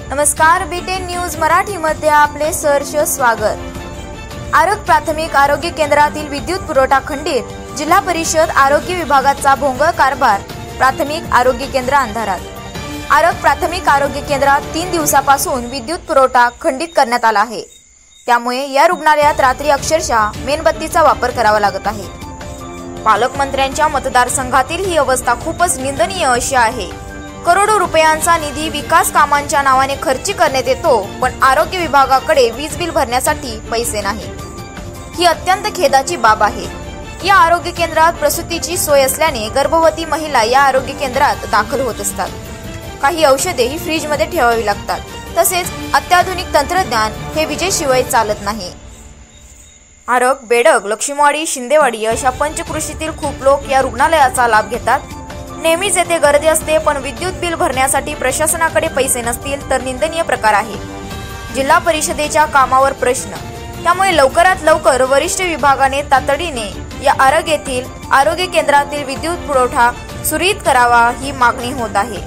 नमस्कार, BTN news मराठीमध्ये आपले सहर्ष स्वागत। आरग प्राथमिक आरोग्य केंद्रातील विद्युत पुरवठा खंडित, जिल्हा परिषद आरोग्य विभागाचा भोंगळ कारभार। प्राथमिक आरोग्य केंद्र अंधारात। आरग प्राथमिक आरोग्य केंद्रात 3 दिवसापासून विद्युत पुरवठा खंडित करण्यात आला आहे। त्यामुळे या रुग्णालयात रात्री अक्षरशः मेणबत्तीचा वापर करावा लागत आहे। पालकमंत्र्यांच्या मतदारसंघातील ही अवस्था खूपच निंदनीय अशी आहे। करोडो रुपयांचा निधी विकास कामांच्या नावाने खर्च करण्यात येतो, पण आरोग्य विभागाकडे वीज बिल भरण्यासाठी पैसे नाही। ही अत्यंत खेदाची बाब आहे। या आरोग्य केंद्रात प्रसूतीची सोय असल्याने गर्भवती महिला या आरोग्य केंद्रात दाखल होत असतात। काही औषधे ही फ्रीज मध्ये ठेवावी लागतात। तसेच अत्याधुनिक तंत्रज्ञान हे विजेशिवाय चालत नाही। आरग, बेडग, लक्ष्मीवाडी, शिंदेवाडी अशा पंचकृषीतील खूप लोक या रुग्णालयाचा लाभ घेतात। नेहमीच येथे गर्दी असते, पण विद्युत बिल भरण्यासाठी प्रशासनाकडे पैसे नसतील तर निंदनीय प्रकार आहे। जिल्हा परिषदेच्या कामावर प्रश्न। त्यामुळे लवकरात लवकर वरिष्ठ विभागाने तातडीने या आरग येथील आरोग्य केंद्रातील विद्युत पुरवठा सुरळीत करावा ही मागणी होत आहे।